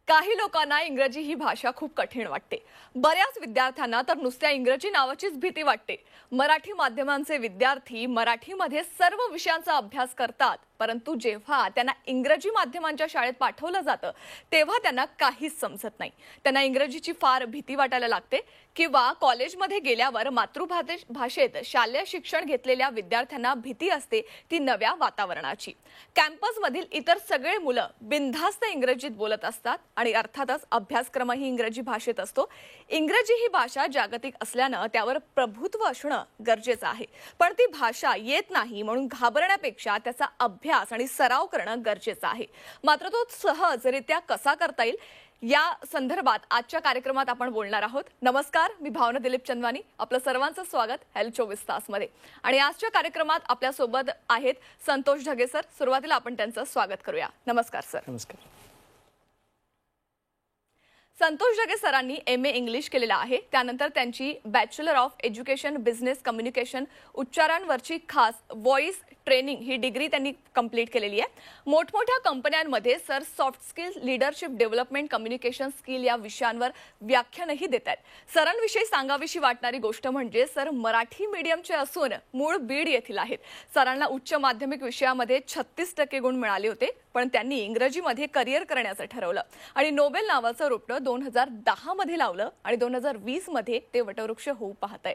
काही लोकांना इंग्रजी ही भाषा खूप कठीण वाटते. बऱ्याच विद्यार्थ्यांना तर नुसत्या इंग्रजी नावाचीच भीती वाटते. मराठी माध्यमांचे विद्यार्थी मराठीमध्ये सर्व विषयांचा अभ्यास करतात, परंतु जेव्हा त्यांना इंग्रजी माध्यमांच्या शाळेत पाठवलं जातं तेव्हा त्यांना काहीच समजत नाही. त्यांना इंग्रजीची फार भीती वाटायला लागते किंवा कॉलेजमध्ये गेल्यावर मातृभाषेत शालेय शिक्षण घेतलेल्या विद्यार्थ्यांना भीती असते ती नव्या वातावरणाची. कॅम्पसमधील इतर सगळे मुलं बिनधास्त इंग्रजीत बोलत असतात आणि अर्थातच अभ्यासक्रमही इंग्रजी भाषेत असतो. इंग्रजी ही भाषा जागतिक असल्यानं त्यावर प्रभुत्व असणं गरजेचं आहे, पण ती भाषा येत नाही म्हणून घाबरण्यापेक्षा त्याचा अभ्यास आणि सराव करणं गरजेचं आहे. मात्र तो सहजरित्या कसा करता येईल या संदर्भात आजच्या कार्यक्रमात आपण बोलणार आहोत. नमस्कार, मी भावना दिलीप चंदवानी. आपलं सर्वांचं स्वागत हेल्थ 24 तासमध्ये. आणि आजच्या कार्यक्रमात आपल्या सोबत आहेत संतोष ढगे सर. सुरुवातीला आपण त्यांचं स्वागत करूया. नमस्कार सर. नमस्कार. संतोष ढगे सरांनी MA इंग्लिश केलेला आहे. त्यानंतर त्यांची bachelor of education business communication उच्चारांवरची खास व्हॉइस ट्रेनिंग ही डिग्री त्यांनी कंप्लीट केलेली आहे. मोठमोठ्या कंपन्यांमध्ये sir soft skills, leadership development, communication skill या विषयांवर व्याख्यानही देत आहेत. सरांविषयी सांगावीशी वाटणारी गोष्ट म्हणजे सर मराठी मीडियमचे असून मूळ बीड येथील आहेत. सरांना उच्च माध्यमिक विषयामध्ये 36% गुण मिळाले होते, पण त्यांनी इंग्रजीमध्ये करिअर करण्याचं ठरवलं आणि नोबेल नावाचं रोपटं 2010 मध्ये लावलं आणि 2020 मध्ये ते वटवृक्ष होऊ पाहतंय.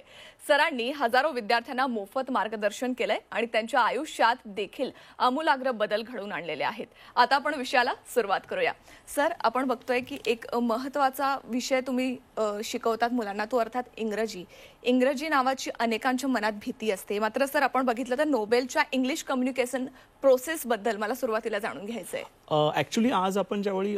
सरांनी हजारो विद्यार्थ्यांना मोफत मार्गदर्शन केलंय आणि त्यांच्या आयुष्यात देखील आमूलाग्र बदल घडवून आणलेले आहेत. आता आपण विषयाला सुरुवात करूया. सर, आपण बघतोय की एक महत्त्वाचा विषय तुम्ही शिकवतात मुलांना, तो अर्थात इंग्रजी. इंग्रजी नावाची अनेकांच्या मनात भीती असते. मात्र सर, आपण बघितलं तर नोबेलच्या इंग्लिश कम्युनिकेशन प्रोसेस बद्दल मला सुरुवातीला जाणून घ्यायचंय. ऍक्च्युली आज आपण ज्यावेळी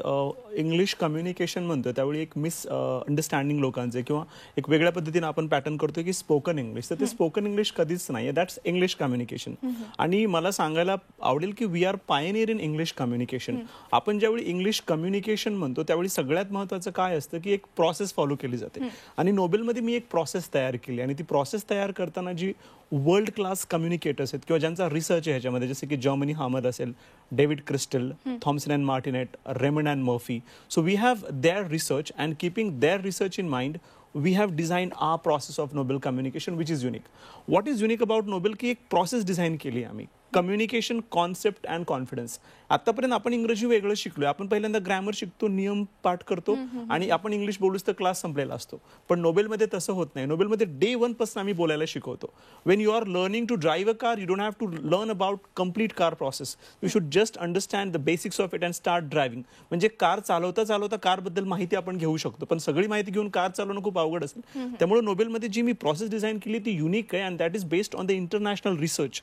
इंग्लिश कम्युनिकेशन म्हणतो त्यावेळी एक मिस अंडरस्टँडिंग लोकांचे किंवा एक वेगळ्या पद्धतीने आपण पॅटर्न करतो की स्पोकन इंग्लिश. तर ते स्पोकन इंग्लिश कधीच नाही, दॅट्स इंग्लिश कम्युनिकेशन. आणि मला सांगायला आवडेल की we are pioneer in English communication. आपण ज्यावेळी इंग्लिश कम्युनिकेशन म्हणतो त्यावेळी सगळ्यात महत्त्वाचं काय असतं की एक प्रोसेस फॉलो केली जाते. आणि नोबेलमध्ये मी एक प्रोसेस तयार केली आणि ती प्रोसेस तयार करताना जी वर्ल्ड क्लास कम्युनिकेटर्स आहेत किंवा ज्यांचा रिसर्च आहे ह्याच्यामध्ये, जसे की जर्मनी हामर असेल, David Crystal, Thomson and Martinet, Raymond and Murphy. So we have their research and keeping their research in mind we have designed our process of Nobel communication, which is unique. What is unique about Nobel की एक process design केली आम्ही. Communication, concept and confidence. आतापर्यंत आपण इंग्रजी वेगळं शिकलोय. आपण पहिल्यांदा ग्रॅमर शिकतो, नियम पाठ करतो आणि आपण इंग्लिश बोलूच तर क्लास संपलेला असतो. पण नोबेलमध्ये तसं होत नाही. नोबेलमध्ये डे 1 पासून आम्ही बोलायला शिकवतो. When you are learning to drive a car, you don't have to learn about complete car process. You should just understand the basics of it and start driving. म्हणजे कार चालवता चालवता कारबद्दल माहिती आपण घेऊ शकतो, पण सगळी माहिती घेऊन कार चालवणं खूप अवघड असेल. त्यामुळे नोबेलमध्ये जी मी प्रोसेस डिझाईन केली ती युनिक आहे and that is based on the international research.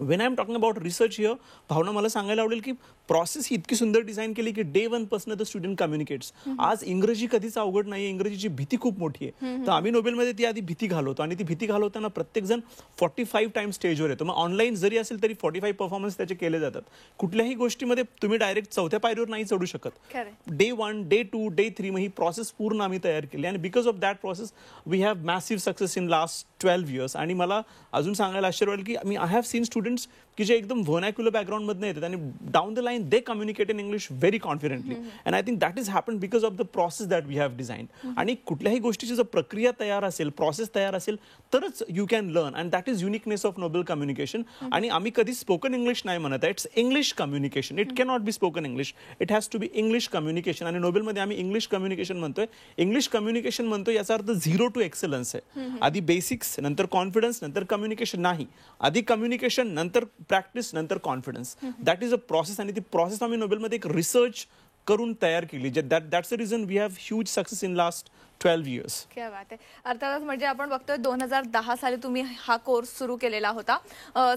When I am talking about research here, Bhavana मला सांगायला आवडेल की प्रोसेस ही इतकी सुंदर डिझाईन केली की डे 1 पासून द स्टुडंट कम्युनिकेट्स. आज इंग्रजी कधीच अवघड नाही, इंग्रजीची भीती खूप मोठी आहे. तर आम्ही नोबेलमध्ये ती आधी भीती घालवतो आणि ती भीती घालवताना प्रत्येक जण 45 टाइम्स स्टेजवर येतो. मग ऑनलाईन जरी असेल तरी 45 परफॉर्मन्स त्याचे केले जातात. कुठल्याही गोष्टीमध्ये तुम्ही डायरेक्ट 4थ्या पायरीवर नाही चढू शकत. डे 1, डे 2, डे 3 मग ही प्रोसेस पूर्ण आम्ही तयार केली आणि because of that process we have massive success in last 12 years. आणि मला अजून सांगायला आश्चर्य वाटेल की आय हॅव सीन स्टुडंट्स की जे एकदम व्हर्नॅक्युलर बॅकग्राऊंडमधून येतात आणि down the line they communicate in English very confidently. And I think that is happen because of the process that we have design. आणि कुठल्याही गोष्टीची जर प्रक्रिया तयार असेल, प्रोसेस तयार असेल तरच you can learn and that is uniqueness of Nobel communication. आणि आम्ही कधी स्पोकन इंग्लिश नाही म्हणत आहे, it's English communication. It cannot be spoken English, it has to be English communication. आणि नोबेलमध्ये आम्ही इंग्लिश कम्युनिकेशन म्हणतोय. इंग्लिश कम्युनिकेशन म्हणतोय याचा अर्थ 0 to excellence आहे. आधी बेसिक्स, नंतर कॉन्फिडन्स, नंतर कम्युनिकेशन नाही. आधी कम्युनिकेशन, नंतर प्रॅक्टिस, नंतर confidence. That is a process आणि ती प्रोसेस आम्ही नोबेलमध्ये एक रिसर्च करून तयार केली. That's the reason we have huge success in last 12 years. क्या बात आहे. अर्थातच म्हणजे आपण बघतोय 2010 साली तुम्ही हा कोर्स सुरू केलेला होता.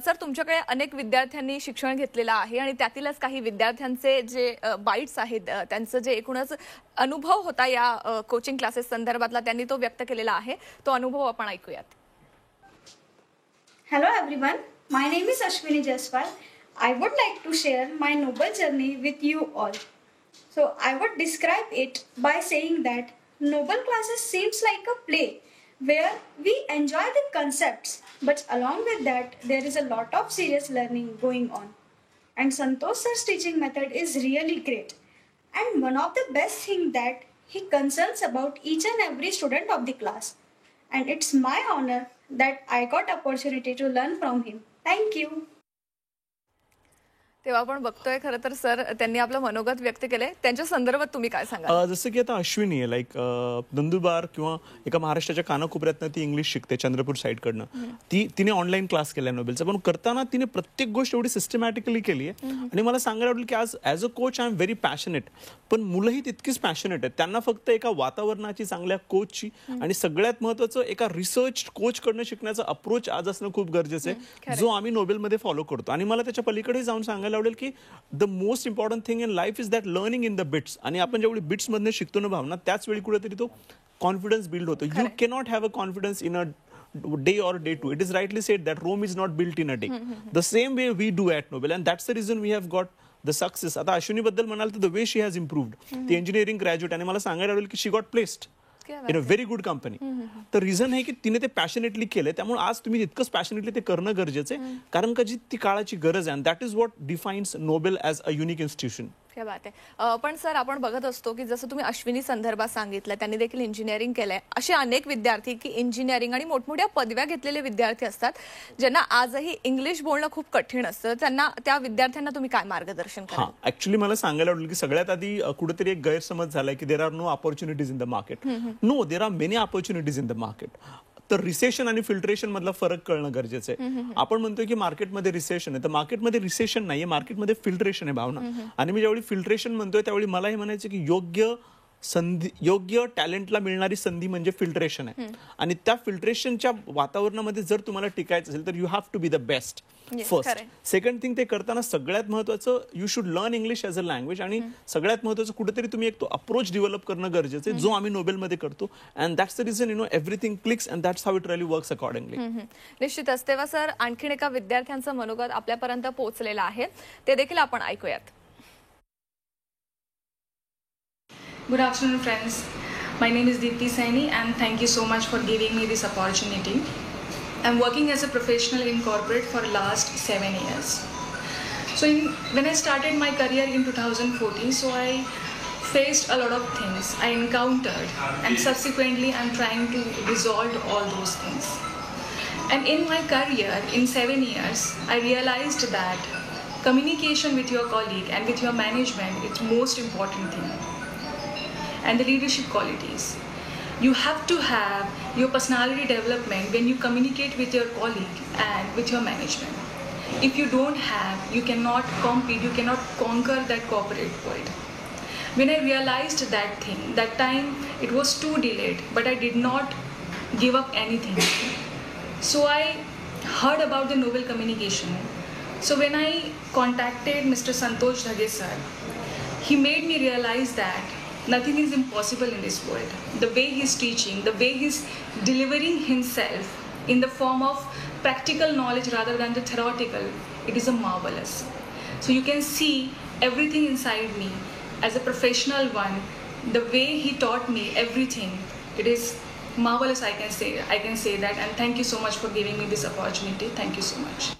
सर, तुमच्याकडे अनेक विद्यार्थ्यांनी शिक्षण घेतलेलं आहे आणि त्यातीलच काही विद्यार्थ्यांचे जे बाईट्स आहेत, त्यांचं जे एकूणच अनुभव होता या कोचिंग क्लासेस संदर्भातला, त्यांनी तो व्यक्त केलेला आहे. तो अनुभव आपण ऐकूयात. Hello everyone, my name is Ashwini Jaiswal. I would like to share my Nobel journey with you all. So I would describe it by saying that Nobel classes seems like a play where we enjoy the concepts, but along with that there is a lot of serious learning going on. And Santosh sir's teaching method is really great. And one of the best thing that he concerns about each and every student of the class. And it's my honor that I got opportunity to learn from him. Thank you. तेव्हा आपण बघतोय खरं तर sir त्यांनी आपलं मनोगत व्यक्त केलंय. त्यांच्या संदर्भात तुम्ही काय सांगाल? जसं की आता अश्विनी आहे लाईक नंदुरबार किंवा एका महाराष्ट्राच्या कानाकोपऱ्यातनं ती इंग्लिश शिकते चंद्रपूर साईडकडनं. तिने ऑनलाईन क्लास केलाय नोबेलचा, पण करताना तिने प्रत्येक गोष्ट एवढी सिस्टमॅटिकली केली आहे. आणि मला सांगायला आवडेल की आज as a coach I am very passionate, पण मुलंही तितकीच पॅशनेट आहेत. त्यांना फक्त एका वातावरणाची, चांगल्या कोचची आणि सगळ्यात महत्त्वाचं एका रिसर्च कोचकडनं शिकण्याचा अप्रोच आज असणं खूप गरजेचं आहे, जो आम्ही नोबेलमध्ये फॉलो करतो. आणि मला त्याच्या पलीकडे जाऊन सांगायला आवडेल की the most important thing in life is that learning in the bits. आणि आपण जेवढी बिट्स मधनं शिकतो ना भावना, त्याच वेळी कुठेतरी तो कॉन्फिडन्स बिल्ड होतो. You cannot have a confidence in a day or day two. It is rightly said that Rome is not built in a day. The same way we do at Nobel, and that's the reason we have got the success. आता अश्विनी बद्दल म्हणाल तर the way she has improved, ती engineering graduate, आणि मला सांगायला आवडेल की she got placed in a very good company. तर रिझन आहे की तिने ते पॅशनेटली केलंय. त्यामुळे आज तुम्ही इतकंच पॅशनेटली ते करणं गरजेचं आहे, कारण का जी ती काळाची गरज आहे. That is what defines Nobel as a unique institution. क्या बात आहे. पण सर आपण बघत असतो की जसं तुम्ही अश्विनी संदर्भात सांगितलं, त्यांनी देखील इंजिनिअरिंग केलंय. असे अनेक विद्यार्थी की इंजिनिअरिंग आणि मोठमोठ्या पदव्या घेतलेले विद्यार्थी असतात, ज्यांना आजही इंग्लिश बोलणं खूप कठीण असतं. त्या विद्यार्थ्यांना तुम्ही काय मार्गदर्शन कराल? ऍक्च्युली मला सांगायला आवडेल की सगळ्यात आधी कुठेतरी एक गैरसमज झालाय की there are no opportunities in the market. No, there are many opportunities in the market. तर रिसेशन आणि फिल्ट्रेशन मधला फरक कळणं गरजेचं आहे. आपण म्हणतोय की मार्केटमध्ये रिसेशन आहे, तर मार्केटमध्ये रिसेशन नाहीये, मार्केटमध्ये फिल्ट्रेशन आहे भावना. आणि मी ज्यावेळी फिल्ट्रेशन म्हणतोय त्यावेळी मला हे म्हणायचं की योग्य टॅलेंटला मिळणारी संधी म्हणजे फिल्ट्रेशन आहे. आणि त्या फिल्ट्रेशनच्या वातावरणामध्ये जर तुम्हाला टिकायचं असेल तर you have to be the best first. Second thing, ते करताना सगळ्यात महत्वाचं you should learn English as a language. आणि सगळ्यात महत्वाचं कुठेतरी तुम्ही एक तो अप्रोच डेव्हलप करणं गरजेचं आहे, जो आम्ही नोबेलमध्ये करतो. And that's the reason everything clicks and that's how it really works accordingly. निश्चितच. तेव्हा सर आणखीन एका विद्यार्थ्यांचं मनोगत आपल्यापर्यंत पोहोचलेलं आहे, ते देखील आपण ऐकूयात. Good afternoon, friends. My name is Deepti Saini, and thank you so much for giving me this opportunity. I'm working as a professional in corporate for last 7 years. So when I started my career in 2014, so I faced a lot of things I encountered, and subsequently I'm trying to resolve all those things. And in my career, in 7 years, I realized that communication with your colleague and with your management is most important thing. And the leadership qualities. You have to have your personality development when you communicate with your colleague and with your management. If you don't have, you cannot compete, you cannot conquer that corporate world. When I realized that thing, that time it was too delayed, but I did not give up anything. So I heard about the Nobel communication. So when I contacted Mr. Santosh Dhage sir, he made me realize that nothing is impossible in this world. The way he's teaching, the way he's delivering himself in the form of practical knowledge rather than the theoretical, it is a marvelous. So you can see everything inside me as a professional one. The way he taught me everything, it is marvelous. I can say that, and thank you so much for giving me this opportunity. Thank you so much.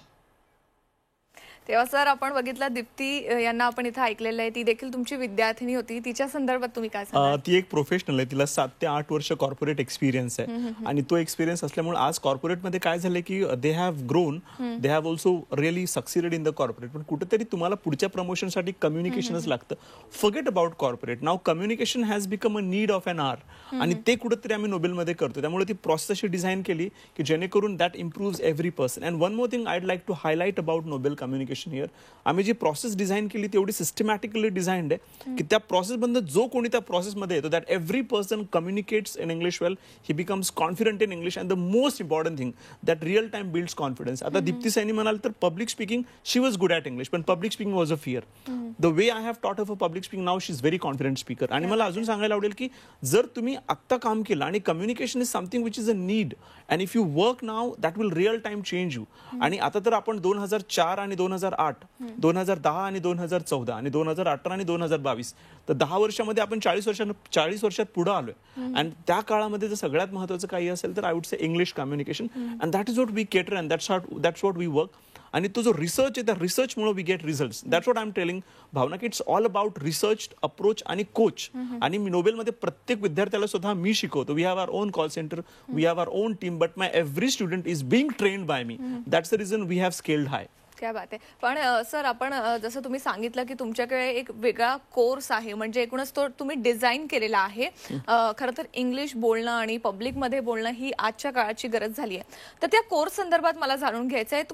तेव्हा sir आपण बघितलं दीप्ती यांना आपण इथं ऐकलेलं आहे, ती देखील तुमची विद्यार्थिनी होती. तिच्या संदर्भात तुम्ही काय सांगाल? ती एक प्रोफेशनल आहे, तिला 7 ते 8 वर्ष कॉर्पोरेट एक्सपिरियन्स आहे. आणि तो एक्सपिरियन्स असल्यामुळे आज कॉर्पोरेटमध्ये काय झालं की they have grown, they have also really succeeded in the corporate. पण कुठेतरी तुम्हाला पुढच्या प्रमोशनसाठी कम्युनिकेशनच लागतं. Forget about corporate. Now communication has become a need of an hour, आणि ते कुठेतरी आम्ही नोबेलमध्ये करतो. त्यामुळे ती प्रोसेस अशी डिझाईन केली की जेणेकरून that improves every person. And one more thing I'd like to highlight about Nobel communication here. आम्ही जी प्रोसेस डिझाईन केली तेवढी सिस्टमॅटिकली डिझाईन्ड आहे की त्या प्रोसेसमधनं जो कोणी त्या प्रोसेसमध्ये येतो, that every person communicates in English well, he becomes confident in English. And the most important thing that real time builds confidence. आता दीप्ती सैनी म्हणाल तर public speaking she was good at English, पण public speaking was a fear. The way I have taught of a public speaking now she is very confident speaker. आणि मला अजून सांगायला आवडेल की जर तुम्ही आत्ता काम केलं आणि communication is something which is a need, and if you work now that will real time change you. आणि आता तर आपण 2004 आणि 2008, 2010 आणि 2014 आणि 2018 आणि 2022, तर 10 वर्षामध्ये आपण 40 वर्षात पुढे आलोय. आणि त्या काळामध्ये जर सगळ्यात महत्त्वाचं काही असेल तर I would say English communication, and that is what we cater and that's what we work. आणि तो जो रिसर्च आहे त्या रिसर्चमुळे we get results. That's what I am telling Bhavana, की it's all about research, approach आणि कोच. आणि मी नोबेलमध्ये प्रत्येक विद्यार्थ्याला स्वतः मी शिकवतो. We have our own call centre, we have our own team, but my every student is being trend bye मी. That's the reason we have scaled high. क्या बात आहे. पण सर, आपण जसं तुम्ही सांगितलं की तुमच्याकडे एक वेगळा कोर्स आहे, म्हणजे एकूणच तो तुम्ही डिझाईन केलेला आहे. खरं तर इंग्लिश बोलणं आणि पब्लिकमध्ये बोलणं ही आजच्या काळाची गरज झाली आहे. तर त्या कोर्स संदर्भात मला जाणून घ्यायचं आहे,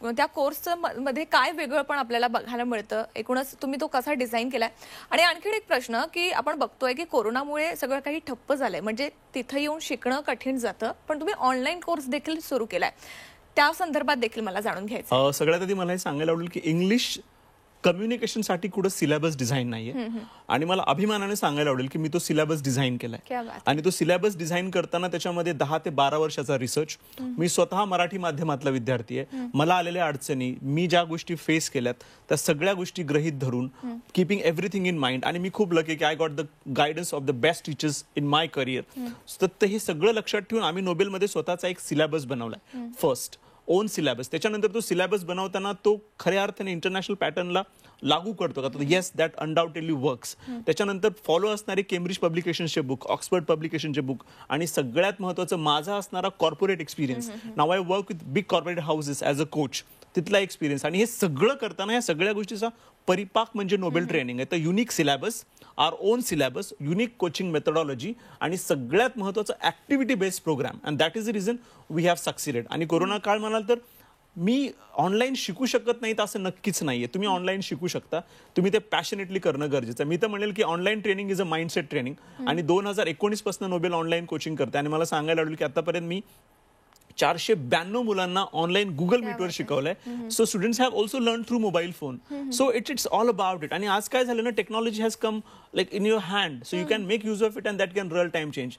त्या कोर्सचं मध्ये काय वेगळं पण आपल्याला बघायला मिळतं, एकूणच तुम्ही तो कसा डिझाईन केलाय. आणि आणखीन एक प्रश्न, की आपण बघतोय की कोरोनामुळे सगळं काही ठप्प झालंय, म्हणजे तिथं येऊन शिकणं कठीण जातं, पण तुम्ही ऑनलाईन कोर्स देखील सुरू केलाय. त्या संदर्भात देखील मला जाणून घ्यायचं. सगळ्यात आधी मला हे सांगायला आवडेल की इंग्लिश कम्युनिकेशनसाठी कुठं सिलेबस डिझाईन नाहीये. आणि मला अभिमानाने सांगायला आवडेल की मी तो सिलेबस डिझाईन केलाय. आणि तो सिलेबस डिझाईन करताना त्याच्यामध्ये 10 ते 12 वर्षाचा रिसर्च. मी स्वतः मराठी माध्यमातला विद्यार्थी आहे. मला आलेल्या अडचणी, मी ज्या गोष्टी फेस केल्यात त्या सगळ्या गोष्टी गृहीत धरून, कीपिंग एव्हरीथिंग इन माइंड. आणि मी खूप लकी की I got the guidance of the best teachers in my career. तर हे सगळं लक्षात ठेवून आम्ही नोबेलमध्ये स्वतःचा एक सिलेबस बनवलाय. First on syllabus. त्याच्यानंतर तो सिलेबस बनवताना तो खऱ्या अर्थाने इंटरनॅशनल पॅटर्नला लागू करतो का, तर येस, दॅट अनडाउटेडली वर्क्स. त्याच्यानंतर फॉलो असणारे केम्ब्रिज पब्लिकेशनचे बुक, ऑक्सफर्ड पब्लिकेशनचे बुक, आणि सगळ्यात महत्त्वाचं माझा असणारा corporate experience. Now I work with big corporate houses as a coach, तिथला एक्सपिरियन्स. आणि हे सगळं करताना या सगळ्या गोष्टीचा परिपाक म्हणजे नोबेल ट्रेनिंग आहे. तर unique syllabus, our own syllabus, unique coaching methodology, आणि सगळ्यात महत्त्वाचं activity based program. And that is the reason we have succeeded. आणि कोरोना काळ म्हणाल तर मी ऑनलाईन शिकू शकत नाही तर असं नक्कीच नाहीये. तुम्ही ऑनलाईन शिकू शकता, तुम्ही ते पॅशनेटली करणं गरजेचं आहे. मी तर म्हणेल की online training is a mindset training. आणि 2019 पासून नोबेल ऑनलाईन कोचिंग करते. आणि मला सांगायला आवडेल की आतापर्यंत मी 492 मुलांना ऑनलाईन गुगल मीटवर शिकवलंय. So students have also learn through mobile phone. So it's all about it. आणि आज काय झालं ना, technology has come like in your hand, so you can make use of it and that can real time change.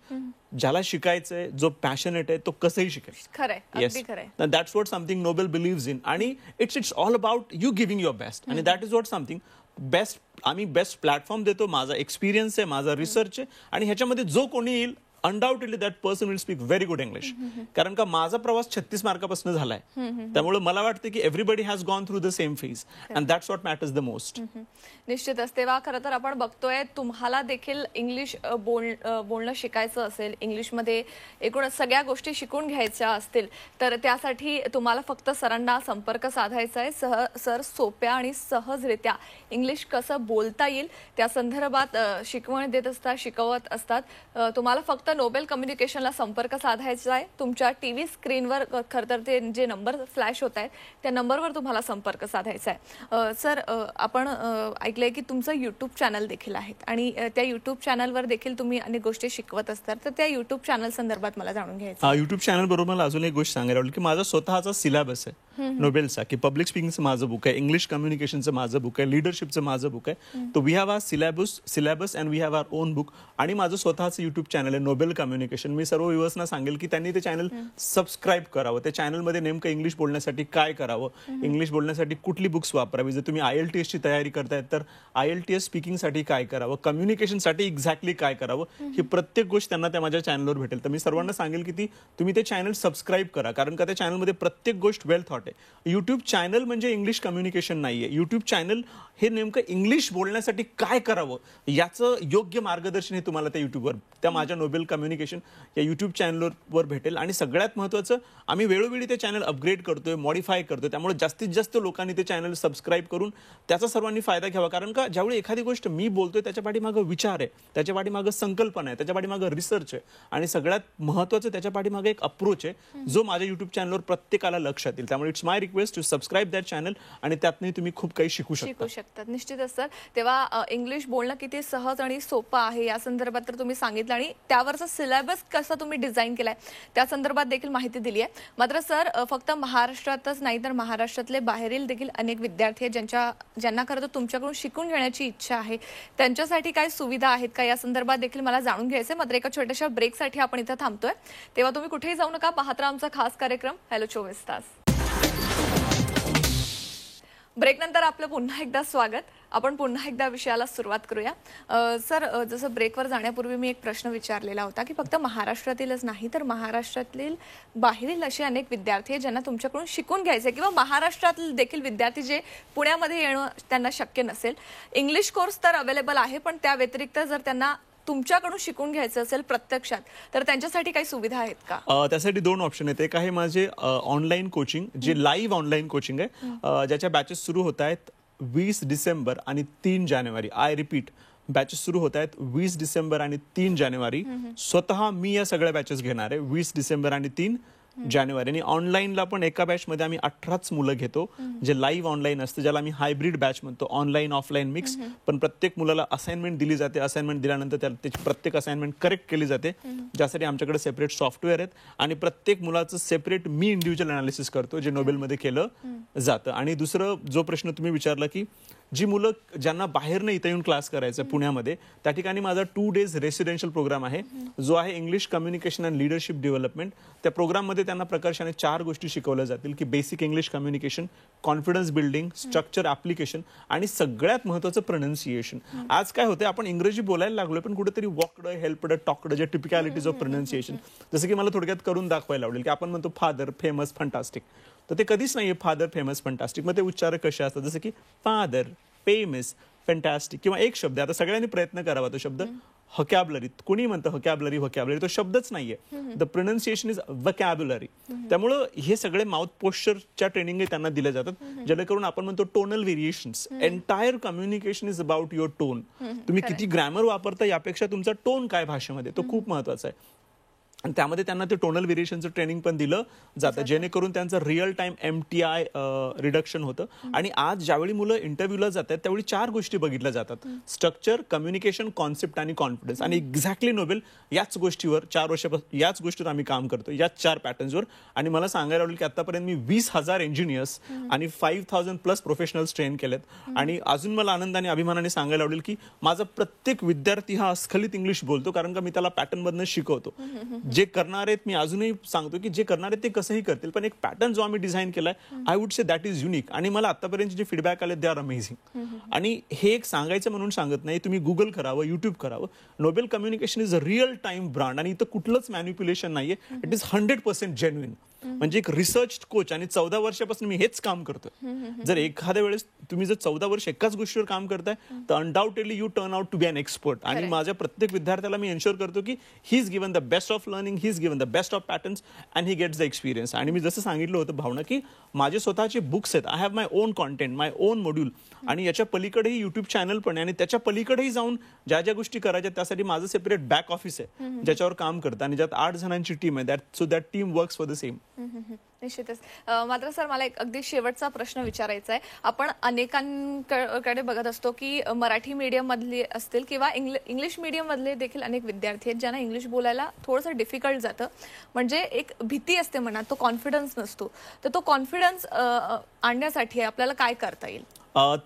ज्याला शिकायचंय, जो passionate आहे, तो कसंही शिकेल. खरंय, अगदी खरंय. That's what something Nobel believes in. आणि it's all about you giving your best. आणि that is what something best. आम्ही बेस्ट प्लॅटफॉर्म देतो. माझा एक्सपिरियन्स आहे, माझा रिसर्च आहे, आणि ह्याच्यामध्ये जो कोणी येईल undoubtedly that person will speak very good English. कारण का माझा प्रवास 36 मार्कापासून झालाय. त्यामुळे मला वाटतं की everybody has gone through the same phase, and that's what matters the most. निश्चितच. तेव्हा खरं तर आपण बघतोय, तुम्हाला देखील इंग्लिश बोलणं शिकायचं असेल, इंग्लिशमध्ये एकूणच सगळ्या गोष्टी शिकून घ्यायच्या असतील, तर त्यासाठी तुम्हाला फक्त सरांना संपर्क साधायचा आहे. सर सोप्या आणि सहजरित्या इंग्लिश कसं बोलता येईल त्या संदर्भात शिकवण देत असतात, शिकवत असतात. तुम्हाला फक्त नोबेल कम्युनिकेशनला संपर्क साधायचा आहे. तुमच्या टीव्ही स्क्रीनवर खरं तर ते जे नंबर फ्लॅश होत आहेत त्या नंबरवर तुम्हाला संपर्क साधायचा आहे. सर, आपण ऐकलंय की तुमचं युट्यूब चॅनल देखील आहे, आणि त्या युट्यूब चॅनलवर देखील तुम्ही अनेक गोष्टी शिकवत असतात. तर त्या युट्यूब चॅनल संदर्भात मला जाणून घ्यायचं. युट्यूब चॅनल बरोबर मला अजून एक गोष्ट सांगायला आवडेल की माझा स्वतःचा सिलेबस आहे नोबेलचा, की पब्लिक स्पीकिंगचं माझं बुक आहे, इंग्लिश कम्युनिकेशनचं माझं बुक आहे, लिडरशिपचं माझं बुक आहे. तो we have our syllabus and we have our own book. आणि माझं स्वतःचं युट्यूब चॅनल आहे नोबेल कम्युनिकेशन. मी सर्व व्ह्युअर्सना सांगेल की त्यांनी ते चॅनल सबस्क्राईब करावं. त्या चॅनलमध्ये नेमकं इंग्लिश बोलण्यासाठी काय करावं, इंग्लिश बोलण्यासाठी कुठली बुक्स वापरावी. जर तुम्ही IELTS ची तयारी करतायत तर IELTS स्पीकिंगसाठी काय करावं, कम्युनिकेशनसाठी एक्झॅक्टली काय करावं, ही प्रत्येक गोष्ट त्यांना त्या माझ्या चॅनलवर भेटेल. तर मी सर्वांना सांगेल की तुम्ही ते चॅनल सबस्क्राईब करा, कारण का त्या चॅनलमध्ये प्रत्येक गोष्ट वेल थॉट आहे. युट्यूब चॅनल म्हणजे इंग्लिश कम्युनिकेशन नाहीये. युट्यूब चॅनल हे नेमकं इंग्लिश बोलण्यासाठी काय करावं याचं योग्य मार्गदर्शन हे तुम्हाला त्या युट्यूबवर, त्या माझ्या नोबेल कम्युनिकेशन या युट्यूब चॅनलवर भेटेल. आणि सगळ्यात महत्त्वाचं, आम्ही वेळोवेळी ते चॅनल अपग्रेड करतोय, मॉडिफाय करतोय. त्यामुळे जास्तीत जास्त लोकांनी ते चॅनल सबस्क्राईब करून त्याचा सर्वांनी फायदा घ्यावा. कारण का ज्यावेळी एखादी गोष्ट मी बोलतोय त्याच्या पाठीमागं विचार आहे, त्याच्या पाठीमागं संकल्पना आहे, त्याच्या पाठीमागं रिसर्च आहे, आणि सगळ्यात महत्त्वाचं त्याच्या पाठीमागं एक अप्रोच आहे जो माझ्या युट्यूब चॅनलवर प्रत्येकाला लक्षात येईल. त्यामुळे it's my request to subscribe that channel, आणि त्यातून तुम्ही खूप काही शिकू शकता. निश्चितच सर. तेव्हा इंग्लिश बोलणं किती सहज आणि सोपं आहे या संदर्भात तर तुम्ही सांगितलं, आणि त्यावरचा सिलेबस कसा तुम्ही डिझाईन केलाय त्या संदर्भात देखील माहिती दिली आहे. मात्र सर, फक्त महाराष्ट्रातच नाही तर महाराष्ट्रातले बाहेरील देखील अनेक विद्यार्थी आहेत ज्यांना खरं तर तुमच्याकडून शिकून घेण्याची इच्छा आहे. त्यांच्यासाठी काय सुविधा आहेत का या संदर्भात देखील मला जाणून घ्यायचंय. मात्र एका छोट्याशा ब्रेकसाठी आपण इथं थांबतोय. तेव्हा तुम्ही कुठेही जाऊ नका, पाहत राहा आमचा खास कार्यक्रम हॅलो 24 तास. ब्रेकनंतर आपलं पुन्हा एकदा स्वागत. आपण पुन्हा एकदा विषयाला सुरुवात करूया. सर, जसं ब्रेकवर जाण्यापूर्वी मी एक प्रश्न विचारलेला होता की फक्त महाराष्ट्रातीलच नाही तर महाराष्ट्रातील बाहेरील असे अनेक विद्यार्थी आहेत ज्यांना तुमच्याकडून शिकून घ्यायचे किंवा महाराष्ट्रातील देखील विद्यार्थी जे पुण्यामध्ये येणं त्यांना शक्य नसेल. इंग्लिश कोर्स तर अवेलेबल आहे, पण त्या व्यतिरिक्त जर त्यांना तुमच्याकडून शिकून घ्यायचं असेल प्रत्यक्षात तर त्यांच्यासाठी काही सुविधा आहेत का? त्यासाठी 2 ऑप्शन आहेत. एक आहे माझे ऑनलाईन कोचिंग, जे लाईव्ह ऑनलाईन कोचिंग आहे, ज्याच्या बॅचेस सुरू होत आहेत 20 डिसेंबर आणि 3 जानेवारी. आय रिपीट, बॅचेस सुरू होत आहेत 20 डिसेंबर आणि 3 जानेवारी. स्वतः मी या सगळ्या बॅचेस घेणार आहे 20 डिसेंबर आणि 3 जानेवारी. आणि ऑनलाईनला पण एका बॅचमध्ये आम्ही 18च मुलं घेतो, जे लाईव्ह ऑनलाईन असतं, ज्याला आम्ही हायब्रिड बॅच म्हणतो, ऑनलाईन ऑफलाईन मिक्स. पण प्रत्येक मुलाला असाइनमेंट दिली जाते. असाइनमेंट दिल्यानंतर त्याची प्रत्येक असाइनमेंट करेक्ट केली जाते, ज्यासाठी आमच्याकडे सेपरेट सॉफ्टवेअर आहेत. आणि प्रत्येक मुलाचं सेपरेट मी इंडिव्हिज्युअल अनालिसिस करतो, जे नोबेलमध्ये केलं जातं. आणि दुसरं जो प्रश्न तुम्ही विचारला की जी मुलं ज्यांना बाहेरनं इथं येऊन क्लास करायचं पुण्यामध्ये, त्या ठिकाणी माझा 2 डेज रेसिडेन्शियल प्रोग्राम आहे, जो आहे English communication and leadership development. त्या प्रोग्राममध्ये त्यांना प्रकर्षाने 4 गोष्टी शिकवल्या जातील की basic English communication, confidence building, structure application आणि सगळ्यात महत्त्वाचं प्रोनाउन्सिएशन. आज काय होतं, आपण इंग्रजी बोलायला लागलोय पण कुठेतरी वॉकड, हेल्पड, टॉकड, जे टिपिकॅलिटीज ऑफ प्रोनाउन्सिएशन, जसं की मला थोडक्यात करून दाखवायला आवडेल की आपण म्हणतो फादर, फेमस, फंटास्टिक, तर ते कधीच नाहीये फादर, फेमस, फंटास्टिक. मग ते उच्चार कसे असतात, जसं की फादर, फेमस, फॅन्टॅस्टिक. किंवा एक शब्द, आता सगळ्यांनी प्रयत्न करावा, तो शब्द व्होकॅब्युलरी. कोणी म्हणतं व्होकॅब्युलरी, तो शब्दच नाहीये. The pronunciation is vocabulary. त्यामुळं हे सगळे माउथ पोश्चरच्या ट्रेनिंग त्यांना दिल्या जातात, जेणेकरून आपण म्हणतो tonal variations. Entire communication is about your tone. तुम्ही किती ग्रॅमर वापरता यापेक्षा तुमचा टोन काय भाषेमध्ये, तो खूप महत्वाचा आहे. आणि त्यामध्ये त्यांना ते टोनल व्हेरिएशनचं ट्रेनिंग पण दिलं जातं, जेणेकरून त्यांचं रिअल टाइम MTI रिडक्शन होतं. आणि आज ज्यावेळी मुलं इंटरव्ह्यूला जातात त्यावेळी 4 गोष्टी बघितल्या जातात: स्ट्रक्चर, कम्युनिकेशन, कॉन्सेप्ट आणि कॉन्फिडन्स. आणि एक्झॅक्टली नोबेल याच गोष्टीवर 4 वर्षापासून याच गोष्टीवर आम्ही काम करतो, याच 4 पॅटर्न्सवर. आणि मला सांगायला आवडेल की आतापर्यंत मी 20,000 इंजिनियर्स आणि 5,000+ प्रोफेशनल्स ट्रेन केलेत. आणि अजून मला आनंदाने, अभिमानाने सांगायला आवडेल की माझा प्रत्येक विद्यार्थी हा अस्खलित इंग्लिश बोलतो, कारण का मी त्याला पॅटर्नमधनं शिकवतो. जे करणार आहेत, मी अजूनही सांगतो की जे करणार आहेत ते कसंही करतील, पण एक पॅटर्न जो आम्ही डिझाईन केलाय, I would say that is unique. आणि मला आतापर्यंत जे फीडबॅक आले दे आर अमेझिंग. आणि हे एक सांगायचं म्हणून सांगत नाही, तुम्ही गुगल करावं, युट्यूब करावं. Nobel communication is a real time brand आणि इथं कुठलंच मॅन्युप्युलेशन नाहीये. It is 100% genuine. म्हणजे एक रिसर्च कोच. आणि 14 वर्षापासून मी हेच काम करतोय. जर एखाद्या वेळेस तुम्ही जर 14 वर्ष एकाच गोष्टीवर काम करताय तर undoubtedly you turn out to be an expert. आणि माझ्या प्रत्येक विद्यार्थ्याला मी एन्श्योर करतो की he is given the best of learning, he is given the best of patterns and he gets the experience. आणि मी जसं सांगितलं होतं भावना, की माझे स्वतःचे बुक्स आहेत, I have my on content, my on module. आणि याच्या पलीकडेही युट्यूब चॅनल पण आहे. आणि त्याच्या पलीकडेही जाऊन ज्या ज्या गोष्टी करायच्या त्यासाठी माझं सेपरेट बॅक ऑफिस आहे, ज्याच्यावर काम करतं. आणि ज्यात 8 जणांची टीम आहे, so that team works for the same. निश्चितच. मात्र सर, मला एक अगदी शेवटचा प्रश्न विचारायचा आहे. आपण अनेकांकडे बघत असतो की मराठी मीडियम मधले असतील किंवा इंग्लिश मीडियम मधले देखील अनेक विद्यार्थी आहेत ज्यांना इंग्लिश बोलायला थोडंसं डिफिकल्ट जातं. म्हणजे एक भीती असते मनात, तो कॉन्फिडन्स नसतो. तर तो कॉन्फिडन्स आणण्यासाठी आपल्याला काय करता येईल?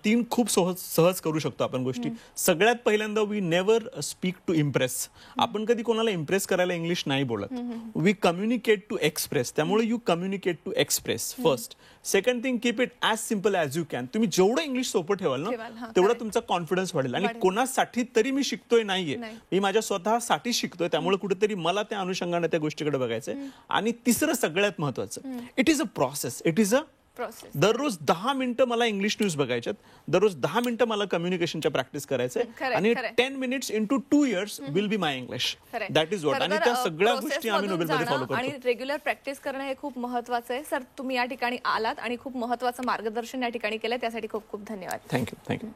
3 खूप सहज करू शकतो आपण गोष्टी. सगळ्यात पहिल्यांदा, we never speak to impress. आपण कधी कोणाला इम्प्रेस करायला इंग्लिश नाही बोलत. We communicate to express. त्यामुळे you communicate to express first. Second thing, keep it as simple as you can. तुम्ही जेवढं इंग्लिश सोपं ठेवाल ना, तेवढा तुमचा कॉन्फिडन्स वाढेल. आणि कोणासाठी तरी मी शिकतोय नाहीये, मी माझ्या स्वतःसाठी शिकतोय. त्यामुळे कुठेतरी मला त्या अनुषंगाने त्या गोष्टीकडे बघायचंय. आणि तिसरं सगळ्यात महत्वाचं, it is a process. It is a दररोज 10 मिनिटं मला इंग्लिश न्यूज बघायच्यात, दररोज 10 मिनिटं मला कम्युनिकेशनच्या प्रॅक्टिस करायचंय. आणि 10 minutes into 2 years will be my English. That is what. आणि त्या सगळ्या गोष्टी आम्ही नोबेलमध्ये फॉलो करतो. आणि रेग्युलर प्रॅक्टिस करणं हे खूप महत्वाचं आहे. सर, तुम्ही या ठिकाणी आलात आणि खूप महत्वाचं मार्गदर्शन या ठिकाणी केलं, त्यासाठी खूप खूप धन्यवाद. थँक्यू.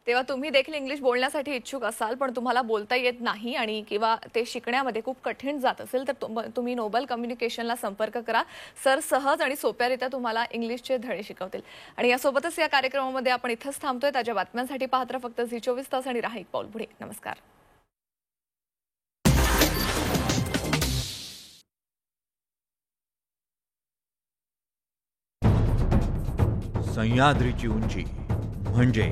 तेव्हा तुम्ही देखील इंग्लिश बोलण्यासाठी इच्छुक असाल पण तुम्हाला बोलता येत नाही आणि किंवा ते शिकण्यामध्ये खूप कठीण जात असेल तर तुम्ही नोबल कम्युनिकेशनला संपर्क करा. सर सहज आणि सोप्यारित्या तुम्हाला इंग्लिशचे धडे शिकवतील. आणि यासोबतच या कार्यक्रमामध्ये आपण इथंच थांबतोय. ताज्या बातम्यांसाठी पाहत राहा फक्त झी24 तास आणि राहा एक पाऊल पुढे. नमस्कार. सह्याद्रीची उंची म्हणजे